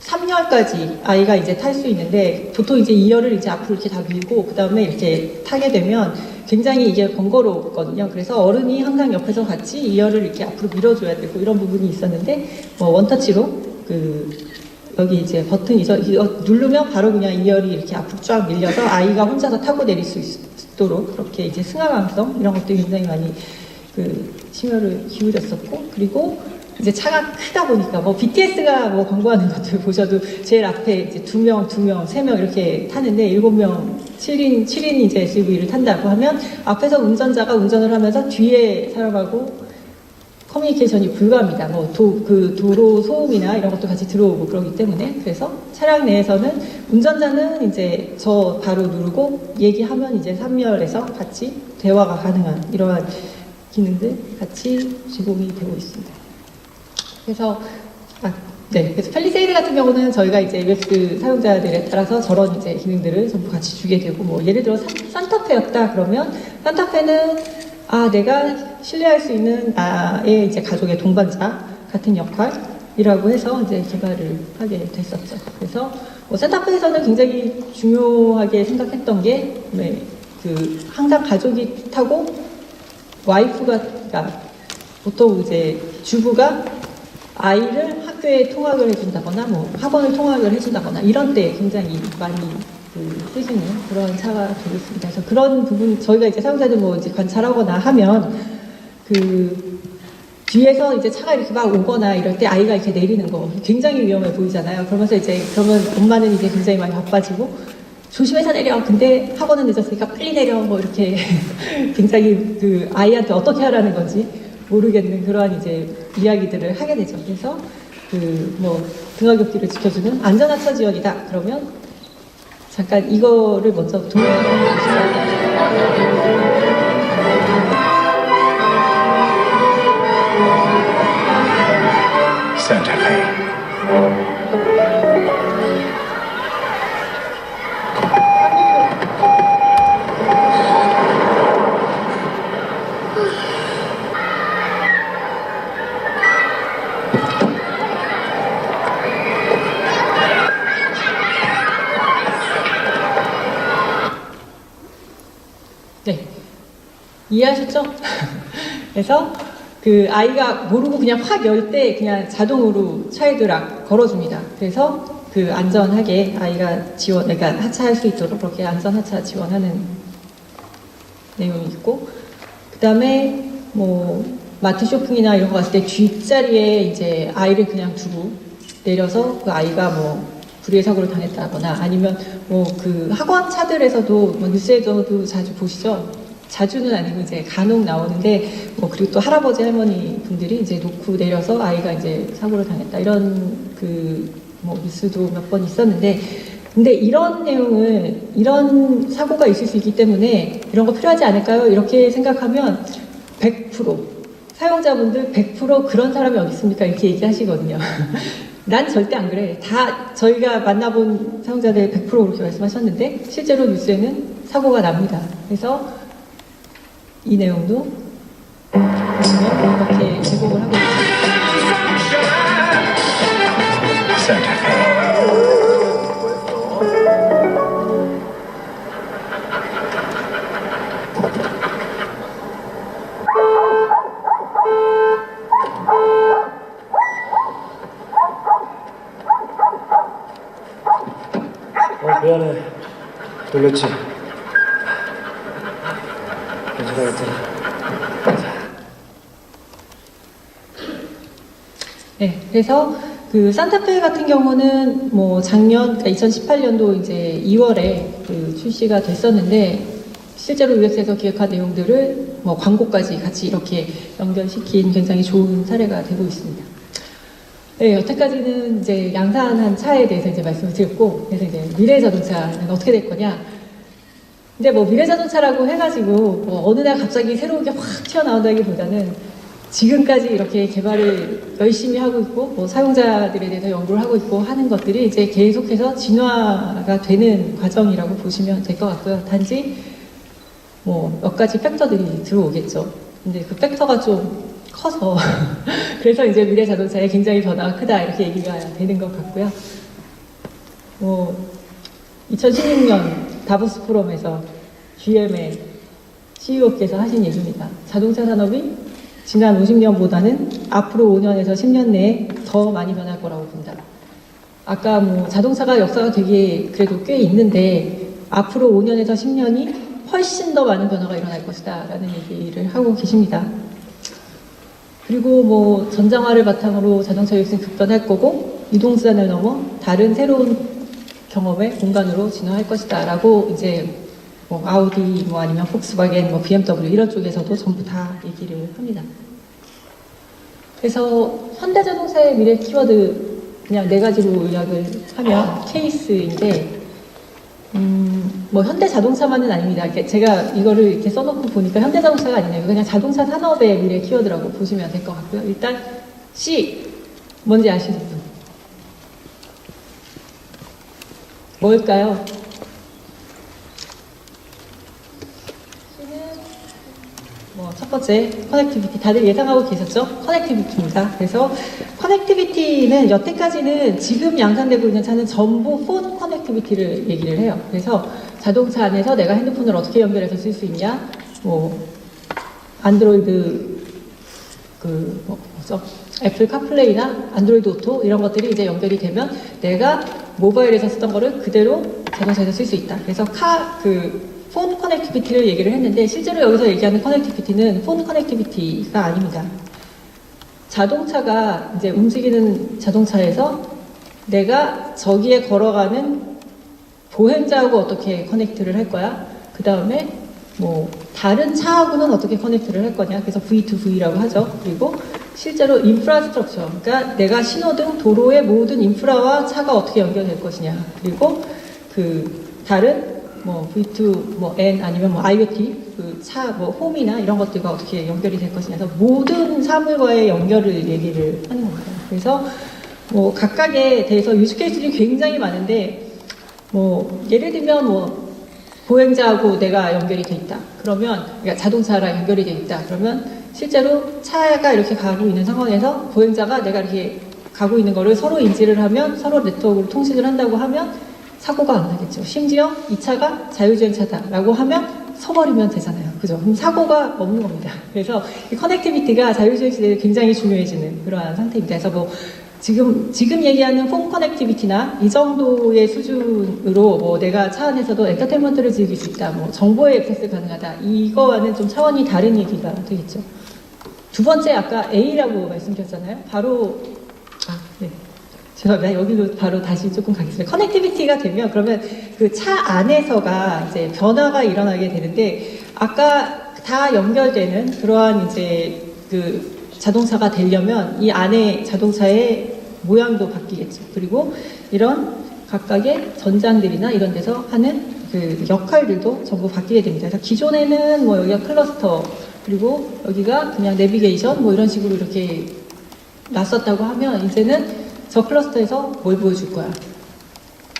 3열까지 아이가 이제 탈 수 있는데, 보통 이제 2열을 이제 앞으로 이렇게 다 밀고 그 다음에 이렇게 타게 되면 굉장히 이게 번거롭거든요. 그래서 어른이 항상 옆에서 같이 2열을 이렇게 앞으로 밀어줘야 되고 이런 부분이 있었는데, 뭐 원터치로 여기 이제 버튼이죠. 이거 누르면 바로 그냥 2열이 이렇게 앞으로 쫙 밀려서 아이가 혼자서 타고 내릴 수 있도록 그렇게 이제 승하감성 이런 것도 굉장히 많이 심혈을 기울였었고, 그리고 이제 차가 크다 보니까 뭐 BTS가 뭐 광고하는 것들 보셔도 제일 앞에 이제 2명, 3명 이렇게 타는데 7명, 7인 이제 SUV를 탄다고 하면 앞에서 운전자가 운전을 하면서 뒤에 사람하고 커뮤니케이션이 불가합니다. 뭐 도로 소음이나 이런 것도 같이 들어오고 그러기 때문에, 그래서 차량 내에서는 운전자는 이제 저 바로 누르고 얘기하면 이제 3열에서 같이 대화가 가능한 이러한 기능들 같이 제공이 되고 있습니다. 그래서 그래서 펠리세이드 같은 경우는 저희가 이제 UX 사용자들에 따라서 저런 이제 기능들을 전부 같이 주게 되고, 뭐 예를 들어 산타페였다 그러면 산타페는 내가 신뢰할 수 있는 나의 이제 가족의 동반자 같은 역할이라고 해서 이제 개발을 하게 됐었죠. 그래서 뭐 산타페에서는 굉장히 중요하게 생각했던 게 항상 가족이 타고 와이프가, 그러니까 보통 이제 주부가 아이를 학교에 통학을 해준다거나 뭐 학원을 통학을 해준다거나 이런 때 굉장히 많이 쓰시는 그런 차가 되겠습니다. 그래서 그런 부분 저희가 이제 사용자들 뭐 이제 관찰하거나 하면 뒤에서 이제 차가 이렇게 막 오거나 이럴 때 아이가 이렇게 내리는 거 굉장히 위험해 보이잖아요. 그러면서 이제 그러면 엄마는 이제 굉장히 많이 바빠지고 조심해서 내려. 근데 학원은 늦었으니까 빨리 내려. 뭐 이렇게 굉장히 아이한테 어떻게 하라는 건지 모르겠는 그러한 이제 이야기들을 하게 되죠. 그래서 뭐 등하굣길을 지켜주는 안전하차 지원이다. 그러면 잠깐 이거를 먼저 동영상으로 보시죠. Santa Fe. 네, 이해하셨죠? 그래서 아이가 모르고 그냥 확 열 때 그냥 자동으로 차이드락 걸어줍니다. 그래서 안전하게 아이가 그러니까 하차할 수 있도록 그렇게 안전 하차 지원하는 내용이 있고, 그 다음에 뭐 마트 쇼핑이나 이런 거 갔을 때 뒷자리에 이제 아이를 그냥 두고 내려서 아이가 뭐 불의의 사고를 당했다거나 아니면 뭐 학원 차들에서도 뭐 뉴스에서도 자주 보시죠. 자주는 아니고 이제 간혹 나오는데 뭐 그리고 또 할아버지 할머니 분들이 이제 놓고 내려서 아이가 이제 사고를 당했다 이런 뭐 뉴스도 몇 번 있었는데, 근데 이런 내용을 이런 사고가 있을 수 있기 때문에 이런 거 필요하지 않을까요? 이렇게 생각하면 100% 사용자분들 100% 그런 사람이 어디 있습니까? 이렇게 얘기하시거든요. 난 절대 안 그래. 다 저희가 만나본 사용자들 100% 그렇게 말씀하셨는데 실제로 뉴스에는 사고가 납니다. 그래서 이 내용도 이렇게 제공을 하고 있습니다. Santa Fe. 미안해. 놀랬지? 괜찮아, 괜찮아. 네, 그래서 산타페 같은 경우는 뭐 작년, 그러니까 2018년도 이제 2월에 출시가 됐었는데 실제로 UX에서 기획한 내용들을 뭐 광고까지 같이 이렇게 연결시킨 굉장히 좋은 사례가 되고 있습니다. 네, 여태까지는 이제 양산한 차에 대해서 이제 말씀을 드렸고, 그래서 이제 미래 자동차는 어떻게 될 거냐. 근데 뭐 미래 자동차라고 해가지고 뭐 어느 날 갑자기 새로운 게 확 튀어나온다기보다는 지금까지 이렇게 개발을 열심히 하고 있고, 뭐 사용자들에 대해서 연구를 하고 있고 하는 것들이 이제 계속해서 진화가 되는 과정이라고 보시면 될 것 같고요. 단지 뭐 몇 가지 팩터들이 들어오겠죠. 근데 그 팩터가 좀 커서 그래서 이제 미래 자동차에 굉장히 변화가 크다 이렇게 얘기가 되는 것 같고요. 뭐 2016년 다보스 포럼에서 GM의 CEO께서 하신 얘기입니다. 자동차 산업이 지난 50년보다는 앞으로 5년에서 10년 내에 더 많이 변할 거라고 본다. 아까 뭐 자동차가 역사가 되게 그래도 꽤 있는데 앞으로 5년에서 10년이 훨씬 더 많은 변화가 일어날 것이다 라는 얘기를 하고 계십니다. 그리고 뭐 전장화를 바탕으로 자동차 유입은 급변할 거고 이동수단을 넘어 다른 새로운 경험의 공간으로 진화할 것이다 라고 이제 뭐 아우디 뭐 아니면 폭스바겐 뭐 BMW 이런 쪽에서도 전부 다 얘기를 합니다. 그래서 현대자동차의 미래 키워드 그냥 4가지로 요약을 하면 케이스인데 뭐 현대자동차만은 아닙니다. 제가 이거를 이렇게 써놓고 보니까 현대자동차가 아니네요. 그냥 자동차 산업의 미래 키워드라고 보시면 될 것 같고요. 일단 C 뭔지 아시는 분? 뭘까요? 뭐 첫 번째 커넥티비티 다들 예상하고 계셨죠? 커넥티비티입니다. 그래서 커넥티비티는 여태까지는 지금 양산되고 있는 차는 전부 폰 커넥티비티를 얘기를 해요. 그래서 자동차 안에서 내가 핸드폰을 어떻게 연결해서 쓸 수 있냐, 뭐 안드로이드 뭐죠? 애플 카플레이나 안드로이드 오토 이런 것들이 이제 연결이 되면 내가 모바일에서 쓰던 거를 그대로 자동차에서 쓸 수 있다. 그래서 폰 커넥티비티를 얘기를 했는데 실제로 여기서 얘기하는 커넥티비티는 폰 커넥티비티가 아닙니다. 자동차가 이제 움직이는 자동차에서 내가 저기에 걸어가는 보행자하고 어떻게 커넥트를 할 거야? 그 다음에 뭐 다른 차하고는 어떻게 커넥트를 할 거냐? 그래서 V2V라고 하죠. 그리고 실제로 인프라스트럭처, 그러니까 내가 신호등, 도로의 모든 인프라와 차가 어떻게 연결될 것이냐. 그리고 다른 뭐 V2, 뭐 N 아니면 뭐 IoT, 뭐 홈이나 이런 것들과 어떻게 연결이 될 것이냐. 그래서 모든 사물과의 연결을 얘기를 하는 겁니다. 그래서 뭐 각각에 대해서 유즈 케이스들이 굉장히 많은데 뭐 예를 들면 뭐 보행자하고 내가 연결이 돼 있다. 그러면 그러니까 자동차랑 연결이 돼 있다. 그러면 실제로 차가 이렇게 가고 있는 상황에서 보행자가 내가 이렇게 가고 있는 거를 서로 인지를 하면 서로 네트워크로 통신을 한다고 하면 사고가 안 나겠죠. 심지어 이 차가 자율주행차다라고 하면 서버리면 되잖아요. 그죠? 그럼 사고가 없는 겁니다. 그래서 이 커넥티비티가 자율주행 시대에 굉장히 중요해지는 그러한 상태입니다. 그래서 뭐 지금 얘기하는 폰 커넥티비티나 이 정도의 수준으로 뭐 내가 차 안에서도 엔터테인먼트를 즐길 수 있다, 뭐 정보에 액세스 가능하다, 이거와는 좀 차원이 다른 얘기가 되겠죠. 두 번째 아까 A라고 말씀드렸잖아요. 바로 네. 죄송합니다. 여기로 바로 다시 조금 가겠습니다. 커넥티비티가 되면 그러면 그 차 안에서가 이제 변화가 일어나게 되는데 아까 다 연결되는 그러한 이제 자동차가 되려면 이 안에 자동차의 모양도 바뀌겠죠. 그리고 이런 각각의 전장들이나 이런 데서 하는 역할들도 전부 바뀌게 됩니다. 그래서 기존에는 뭐 여기가 클러스터 그리고 여기가 그냥 내비게이션 뭐 이런 식으로 이렇게 놨었다고 하면 이제는 저 클러스터에서 뭘 보여줄 거야?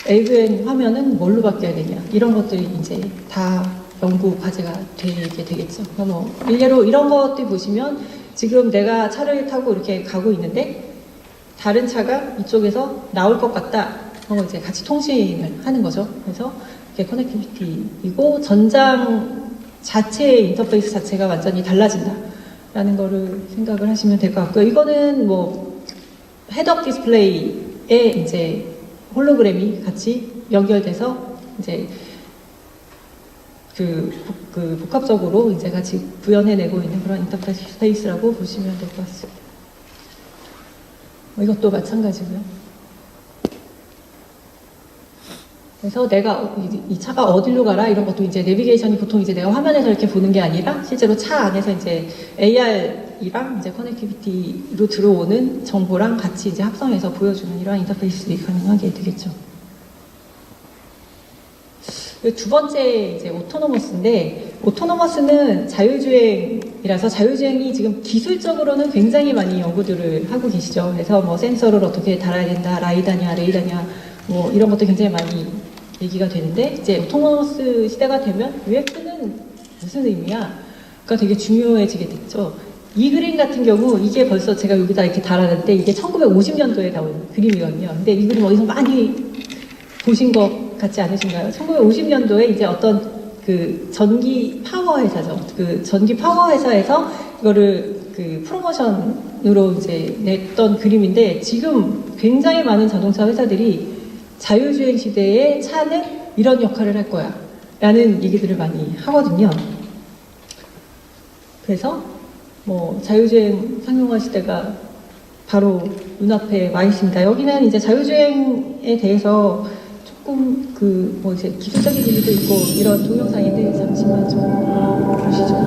AVN 화면은 뭘로 바뀌어야 되냐? 이런 것들이 이제 다 연구 과제가 되게 되겠죠. 그러니까 뭐 일례로 이런 것들 보시면 지금 내가 차를 타고 이렇게 가고 있는데 다른 차가 이쪽에서 나올 것 같다. 그럼 이제 같이 통신을 하는 거죠. 그래서 이게 커넥티비티이고 전장 자체의 인터페이스 자체가 완전히 달라진다라는 거를 생각을 하시면 될 것 같고요. 이거는 뭐 헤드업 디스플레이에 이제 홀로그램이 같이 연결돼서 이제 복합적으로 이제 같이 구현해내고 있는 그런 인터페이스라고 보시면 될 것 같습니다. 이것도 마찬가지고요. 그래서 내가 이 차가 어디로 가라 이런 것도 이제 내비게이션이 보통 이제 내가 화면에서 이렇게 보는 게 아니라 실제로 차 안에서 이제 AR이랑 이제 커넥티비티로 들어오는 정보랑 같이 이제 합성해서 보여주는 이러한 인터페이스들이 가능하게 되겠죠. 두 번째 이제 오토노머스인데 오토노머스는 자율주행이라서 자율주행이 지금 기술적으로는 굉장히 많이 연구들을 하고 계시죠. 그래서 뭐 센서를 어떻게 달아야 된다, 라이다냐, 레이다냐, 뭐 이런 것도 굉장히 많이 얘기가 되는데 이제 오토노머스 시대가 되면 UX는 무슨 의미야? 가 되게 중요해지게 됐죠. 이 그림 같은 경우 이게 벌써 제가 여기다 이렇게 달았는데 이게 1950년도에 나온 그림이거든요. 근데 이 그림 어디서 많이 보신 것 같지 않으신가요? 1950년도에 이제 어떤 그 전기 파워 회사죠. 그 전기 파워 회사에서 이거를 그 프로모션으로 이제 냈던 그림인데 지금 굉장히 많은 자동차 회사들이 자율주행 시대에 차는 이런 역할을 할 거야 라는 얘기들을 많이 하거든요. 그래서 뭐 자율주행 상용화 시대가 바로 눈앞에 와 있습니다. 여기는 이제 자율주행에 대해서 조금 그 뭐 이제 기술적인 얘기도 있고 이런 동영상인데 잠시만 좀 보시죠.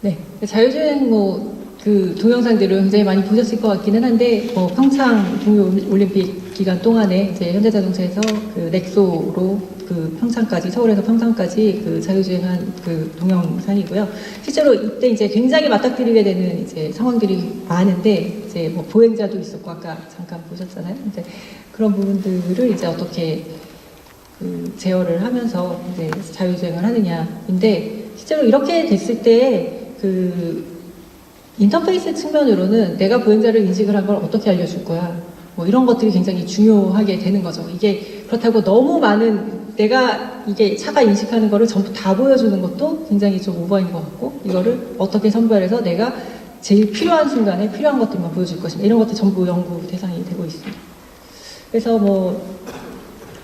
네, 자율주행 그 동영상들을 굉장히 많이 보셨을 것 같기는 한데 평창 동계올림픽 기간 동안에 이제 현대자동차에서 그 넥소로 그 평창까지 서울에서 평창까지 그 자율주행한 그 동영상이고요. 실제로 이때 이제 굉장히 맞닥뜨리게 되는 이제 상황들이 많은데 이제 뭐 보행자도 있었고 아까 잠깐 보셨잖아요. 이제 그런 부분들을 이제 어떻게 그 제어를 하면서 이제 자율주행을 하느냐인데 실제로 이렇게 됐을 때 그 인터페이스 측면으로는 내가 보행자를 인식을 한 걸 어떻게 알려줄 거야. 뭐 이런 것들이 굉장히 중요하게 되는 거죠. 이게 그렇다고 너무 많은 내가 이게 차가 인식하는 거를 전부 다 보여주는 것도 굉장히 좀 오버인 것 같고 이거를 어떻게 선별해서 내가 제일 필요한 순간에 필요한 것들만 보여줄 것인가 이런 것들 전부 연구 대상이 되고 있습니다. 그래서 뭐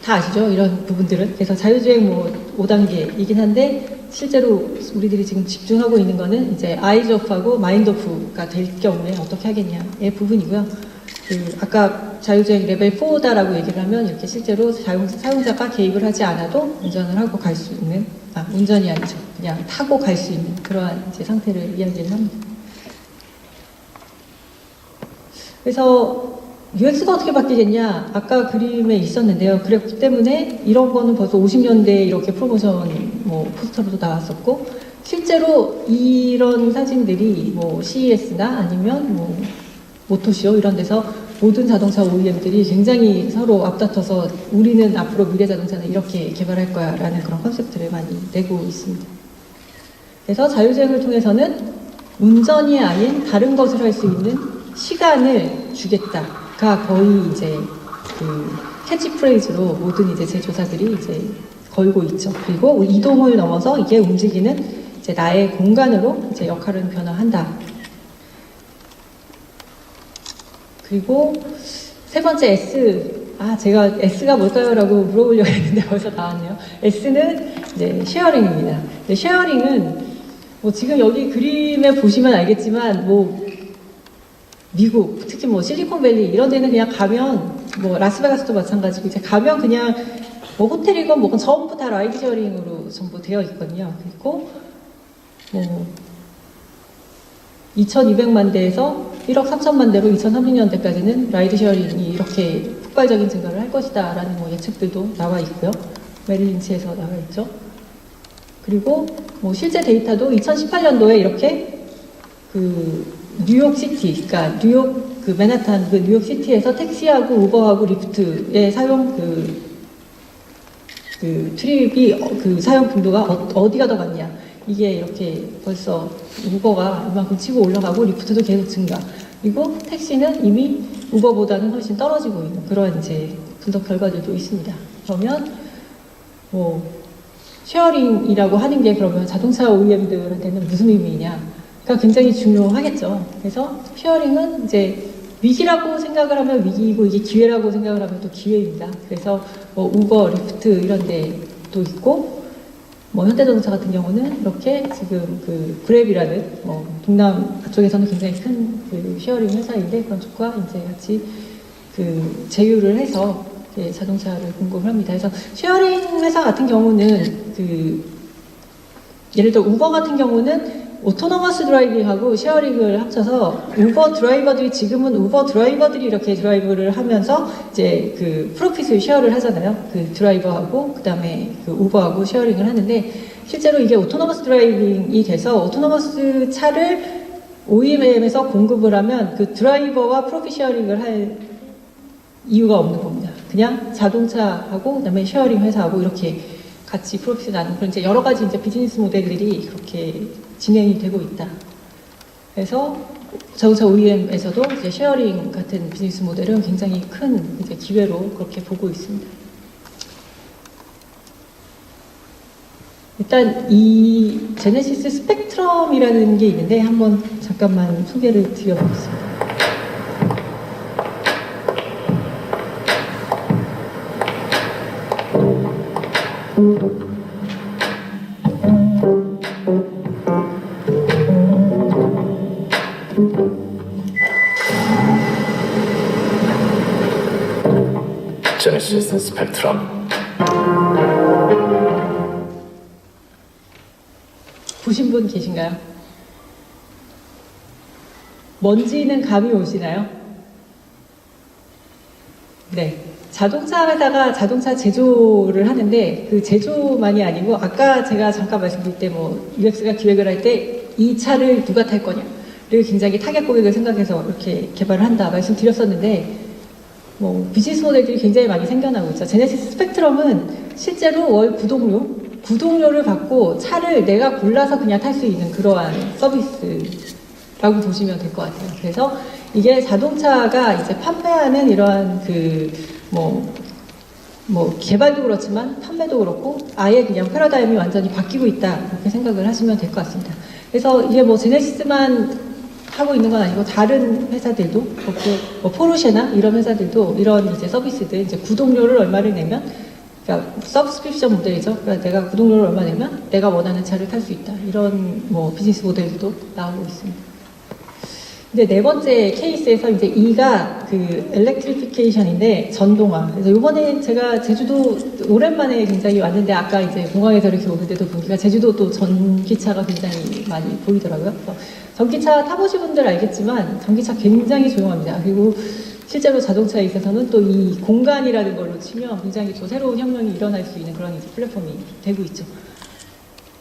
다 아시죠? 이런 부분들은. 그래서 자율주행 5단계이긴 한데 실제로 우리들이 지금 집중하고 있는 거는 이제 아이즈오프하고 마인드오프가 될 경우에 어떻게 하겠냐의 부분이고요. 그 아까 자율주행 레벨 4다라고 얘기를 하면 이렇게 실제로 사용자가 개입을 하지 않아도 운전을 하고 갈 수 있는, 운전이 아니죠. 그냥 타고 갈 수 있는 그러한 이제 상태를 이야기를 합니다. 그래서 UX가 어떻게 바뀌겠냐? 아까 그림에 있었는데요. 그랬기 때문에 이런 거는 벌써 50년대에 이렇게 프로모션 뭐 포스터로도 나왔었고, 실제로 이런 사진들이 뭐 CES나 아니면 뭐 모토쇼 이런 데서 모든 자동차 OEM들이 굉장히 서로 앞다퉈서 우리는 앞으로 미래 자동차는 이렇게 개발할 거야 라는 그런 컨셉들을 많이 내고 있습니다. 그래서 자율주행을 통해서는 운전이 아닌 다른 것을 할 수 있는 시간을 주겠다가 거의 이제 그 캐치프레이즈로 모든 이제 제조사들이 이제 걸고 있죠. 그리고 이동을 넘어서 이게 움직이는 이제 나의 공간으로 이제 역할은 변화한다. 그리고 세 번째 S. 제가 S가 뭘까요? 라고 물어보려고 했는데 벌써 나왔네요. S는 이제 쉐어링입니다. 근데 쉐어링은 뭐 지금 여기 그림에 보시면 알겠지만 뭐 미국, 특히 뭐 실리콘밸리 이런 데는 그냥 가면 뭐 라스베가스도 마찬가지고 이제 가면 그냥 뭐 호텔이건 뭐건 전부 다 라이드 쉐어링으로 전부 되어 있거든요. 그리고 뭐 2,200만 대에서 1억 3천만 대로 2030년대까지는 라이드 쉐어링이 이렇게 폭발적인 증가를 할 것이다 라는 뭐 예측들도 나와 있고요. 메릴린치에서 나와 있죠. 그리고 뭐 실제 데이터도 2018년도에 이렇게 그 뉴욕시티, 그러니까 뉴욕 그 맨하탄 그 뉴욕시티에서 택시하고 우버하고 리프트의 사용 그 트립이 그 사용 빈도가 어디가 더 많냐. 이게 이렇게 벌써 우버가 이만큼 치고 올라가고 리프트도 계속 증가. 그리고 택시는 이미 우버보다는 훨씬 떨어지고 있는 그런 이제 분석 결과들도 있습니다. 그러면 뭐 쉐어링이라고 하는 게 그러면 자동차 OEM들한테는 무슨 의미냐? 가 굉장히 중요하겠죠. 그래서 쉐어링은 이제 위기라고 생각을 하면 위기이고 이게 기회라고 생각을 하면 또 기회입니다. 그래서 뭐 우버, 리프트 이런 데도 있고 뭐 현대자동차 같은 경우는 이렇게 지금 그 그랩이라는 뭐 동남 쪽에서는 굉장히 큰 그 쉐어링 회사인데 그런 쪽과 이제 같이 그 제휴를 해서 자동차를 공급을 합니다. 그래서 쉐어링 회사 같은 경우는 그 예를 들어 우버 같은 경우는 오토노머스 드라이빙하고 쉐어링을 합쳐서 우버 드라이버들이 지금은 우버 드라이버들이 이렇게 드라이브를 하면서 이제 그 프로핏을 쉐어를 하잖아요. 그 드라이버하고 그다음에 그 우버하고 쉐어링을 하는데 실제로 이게 오토노머스 드라이빙이 돼서 오토노머스 차를 OEM에서 공급을 하면 그 드라이버와 프로핏 쉐어링을 할 이유가 없는 겁니다. 그냥 자동차하고 그다음에 쉐어링 회사하고 이렇게 같이 프로핏을 나누는 그런 이제 여러 가지 이제 비즈니스 모델들이 그렇게 진행이 되고 있다. 그래서 자동차 OEM에서도 이제 쉐어링 같은 비즈니스 모델은 굉장히 큰 이제 기회로 그렇게 보고 있습니다. 일단 이 제네시스 스펙트럼이라는 게 있는데 한번 잠깐만 소개를 드려보겠습니다. 제네시스 스펙트럼. 보신 분 계신가요? 뭔지는 감이 오시나요? 네. 자동차 회사가 자동차 제조를 하는데 그 제조만이 아니고 아까 제가 잠깐 말씀드릴 때 뭐 UX가 기획을 할 때 이 차를 누가 탈 거냐를 굉장히 타겟 고객을 생각해서 이렇게 개발을 한다 말씀드렸었는데 뭐 비즈니스 모델들이 굉장히 많이 생겨나고 있죠. 제네시스 스펙트럼은 실제로 월 구독료를 받고 차를 내가 골라서 그냥 탈 수 있는 그러한 서비스라고 보시면 될 것 같아요. 그래서 이게 자동차가 이제 판매하는 이러한 뭐 개발도 그렇지만 판매도 그렇고 아예 그냥 패러다임이 완전히 바뀌고 있다 그렇게 생각을 하시면 될 것 같습니다. 그래서 이게 뭐 제네시스만 하고 있는 건 아니고 다른 회사들도 그렇고 뭐 포르쉐나 이런 회사들도 이런 이제 서비스들 이제 구독료를 얼마를 내면 그러니까 서브스크립션 모델이죠. 그러니까 내가 구독료를 얼마 내면 내가 원하는 차를 탈 수 있다 이런 뭐 비즈니스 모델도 나오고 있습니다. 근데 네 번째 케이스에서 이제 E가 그 엘렉트리피케이션인데 전동화. 그래서 이번에 제가 제주도 오랜만에 굉장히 왔는데 아까 이제 공항에서 이렇게 오는데도 보니까 제주도 또 전기차가 굉장히 많이 보이더라고요. 그래서 전기차 타보신 분들 알겠지만 전기차 굉장히 조용합니다. 그리고 실제로 자동차에 있어서는 또 이 공간이라는 걸로 치면 굉장히 또 새로운 혁명이 일어날 수 있는 그런 이제 플랫폼이 되고 있죠.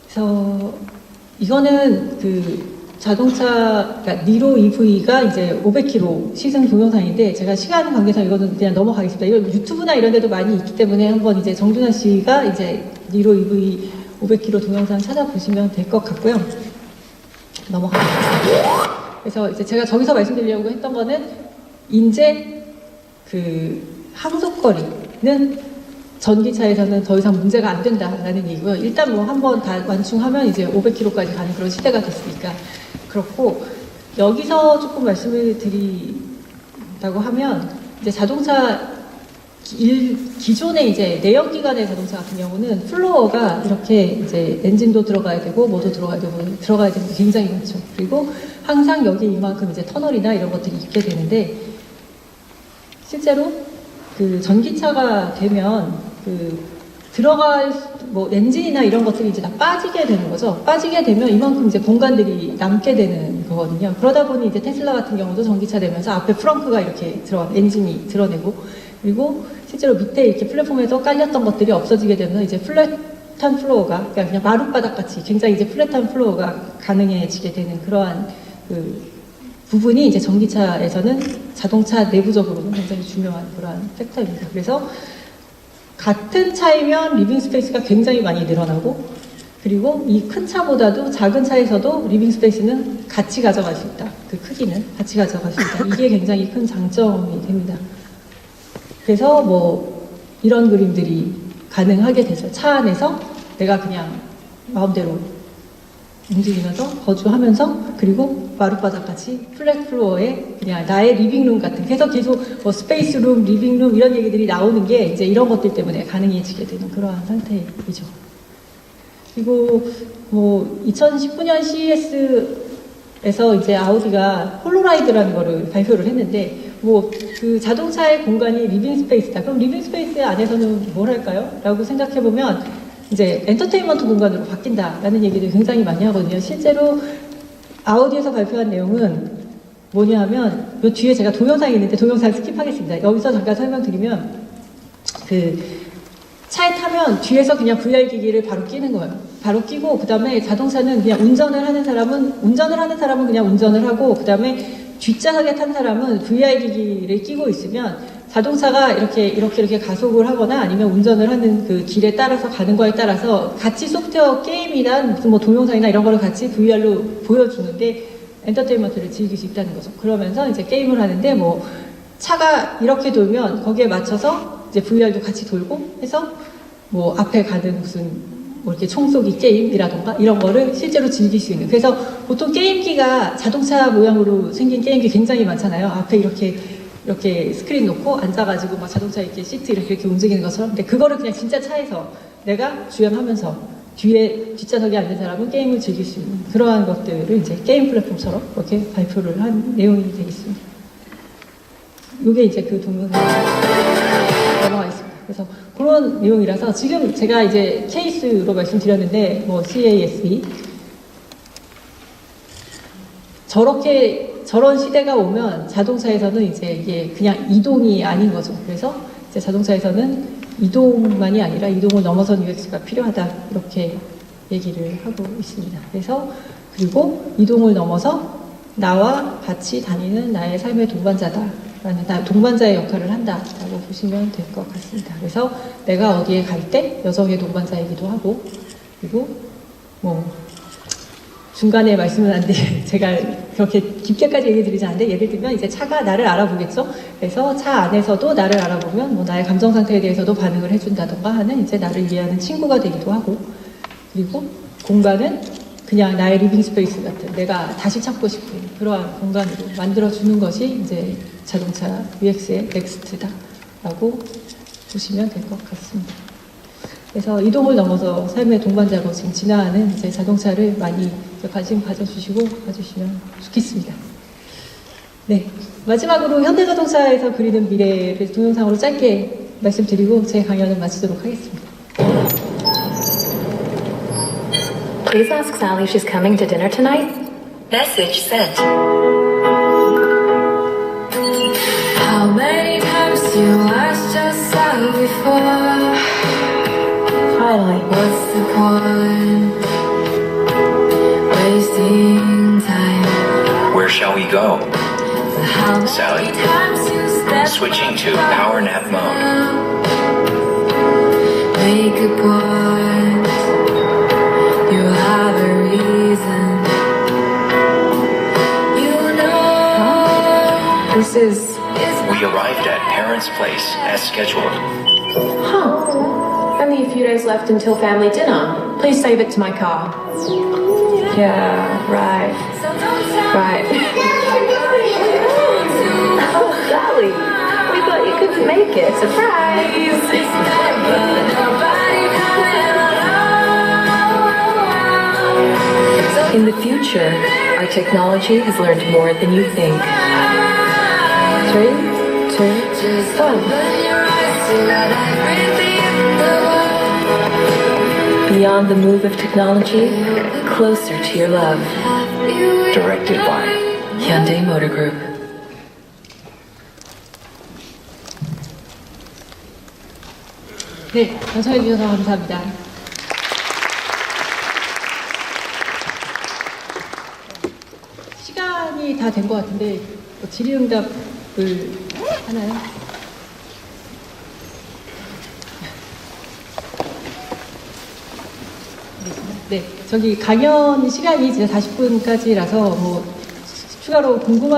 그래서 이거는 그 자동차, 그러니까 니로 EV가 이제 500km 시승 동영상인데 제가 시간 관계상 이거는 그냥 넘어가겠습니다. 이건 유튜브나 이런 데도 많이 있기 때문에 한번 이제 정준하 씨가 이제 니로 EV 500km 동영상 찾아보시면 될 것 같고요. 넘어가겠습니다. 그래서 이제 제가 저기서 말씀드리려고 했던 거는 이제 그 항속거리는 전기차에서는 더 이상 문제가 안 된다라는 얘기고요. 일단 뭐 한번 다 완충하면 이제 500km까지 가는 그런 시대가 됐으니까 그렇고 여기서 조금 말씀을 드린다고 하면 이제 자동차 기존의 이제 내연기관의 자동차 같은 경우는 플로어가 이렇게 이제 엔진도 들어가야 되고 뭐도 들어가야 되고 들어가야 되는 게 굉장히 많죠. 그리고 항상 여기 이만큼 이제 터널이나 이런 것들이 있게 되는데 실제로 그 전기차가 되면 그 들어갈 뭐 엔진이나 이런 것들이 이제 다 빠지게 되는 거죠. 빠지게 되면 이만큼 이제 공간들이 남게 되는 거거든요. 그러다 보니 이제 테슬라 같은 경우도 전기차 되면서 앞에 프렁크가 이렇게 엔진이 드러내고 그리고 실제로 밑에 이렇게 플랫폼에서 깔렸던 것들이 없어지게 되면 이제 플랫한 플로어가 그냥 마룻바닥 같이 굉장히 이제 플랫한 플로어가 가능해지게 되는 그러한 그 부분이 이제 전기차에서는 자동차 내부적으로는 굉장히 중요한 그러한 팩터입니다. 그래서 같은 차이면 리빙 스페이스가 굉장히 많이 늘어나고 그리고 이 큰 차보다도 작은 차에서도 리빙 스페이스는 같이 가져갈 수 있다. 그 크기는 같이 가져갈 수 있다. 이게 굉장히 큰 장점이 됩니다. 그래서 뭐 이런 그림들이 가능하게 돼서 차 안에서 내가 그냥 마음대로 움직이면서 거주하면서 그리고 마룻바닥같이 플랫 플로어에 그냥 나의 리빙룸 같은 그래서 계속 뭐 스페이스룸, 리빙룸 이런 얘기들이 나오는 게 이제 이런 것들 때문에 가능해지게 되는 그러한 상태이죠. 그리고 뭐 2019년 CES에서 이제 아우디가 홀로라이드라는 거를 발표를 했는데 뭐 그 자동차의 공간이 리빙 스페이스다. 그럼 리빙 스페이스 안에서는 뭘 할까요? 라고 생각해 보면 이제 엔터테인먼트 공간으로 바뀐다라는 얘기를 굉장히 많이 하거든요. 실제로 아우디에서 발표한 내용은 뭐냐 하면 이 뒤에 제가 동영상이 있는데 동영상 스킵하겠습니다. 여기서 잠깐 설명드리면 그 차에 타면 뒤에서 그냥 VR 기기를 바로 끼는 거예요. 바로 끼고 그 다음에 자동차는 그냥 운전을 하는 사람은 그냥 운전을 하고 그 다음에 뒷좌석에 탄 사람은 VR 기기를 끼고 있으면 자동차가 이렇게 가속을 하거나 아니면 운전을 하는 그 길에 따라서 가는 거에 따라서 같이 소프트웨어 게임이나 무슨 뭐 동영상이나 이런 거를 같이 VR로 보여주는데 엔터테인먼트를 즐길 수 있다는 거죠. 그러면서 이제 게임을 하는데 뭐 차가 이렇게 돌면 거기에 맞춰서 이제 VR도 같이 돌고 해서 뭐 앞에 가는 무슨 뭐 이렇게 총쏘기 게임이라던가 이런 거를 실제로 즐길 수 있는. 그래서 보통 게임기가 자동차 모양으로 생긴 게임기 굉장히 많잖아요. 앞에 이렇게 스크린 놓고 앉아가지고 막 자동차 이렇게 시트 이렇게 움직이는 것처럼. 근데 그거를 그냥 진짜 차에서 내가 주행하면서 뒷좌석에 앉은 사람은 게임을 즐길 수 있는 그러한 것들을 이제 게임 플랫폼처럼 이렇게 발표를 한 내용이 되겠습니다. 이게 이제 그 동영상 넘어가겠습니다. 그래서 그런 내용이라서 지금 제가 이제 케이스로 말씀드렸는데 뭐 CASB 저런 시대가 오면 자동차에서는 이제 이게 그냥 이동이 아닌 거죠. 그래서 이제 자동차에서는 이동만이 아니라 이동을 넘어선 UX가 필요하다 이렇게 얘기를 하고 있습니다. 그래서 그리고 이동을 넘어서 나와 같이 다니는 나의 삶의 동반자다. 라는 동반자의 역할을 한다라고 보시면 될 것 같습니다. 그래서 내가 어디에 갈 때 여성의 동반자이기도 하고 그리고 뭐 중간에 말씀은 안 돼. 제가 그렇게 깊게까지 얘기 드리지 않는데 예를 들면 이제 차가 나를 알아보겠죠. 그래서 차 안에서도 나를 알아보면 뭐 나의 감정 상태에 대해서도 반응을 해준다던가 하는 이제 나를 이해하는 친구가 되기도 하고 그리고 공간은 그냥 나의 리빙 스페이스 같은 내가 다시 찾고 싶은 그러한 공간으로 만들어주는 것이 이제 자동차 UX의 넥스트다라고 보시면 될 것 같습니다. 그래서 이동을 넘어서 삶의 동반자로 지금 진화하는 이제 자동차를 많이 관심 가져주시고 봐주시면 좋겠습니다. 네, 마지막으로 현대자동차에서 그리는 미래를 동영상으로 짧게 말씀드리고 제 강연을 마치도록 하겠습니다. Please ask Sally if she's coming to dinner tonight. Message sent. How many times you asked yourself before? Finally. What's the point? Wasting time. Where shall we go? For how many Sally? times you stepped Switching to power nap mode. Make a point. You have a reason. You know. This is... We arrived at Parents' Place as scheduled. Huh. Only a few days left until family dinner. Please save it to my car. Yeah, right. Right. Oh, Sally. We thought you couldn't make it. Surprise! In the future, our technology has learned more than you think. 3, 2, 1. Beyond the move of technology, closer to your love. Directed by Hyundai Motor Group. 네, 연설해 주셔서 감사합니다. 시간이 다 된 것 같은데 질의응답을 하나요? 네, 저기 강연 시간이 이제 40분까지라서 뭐 추가로 궁금하신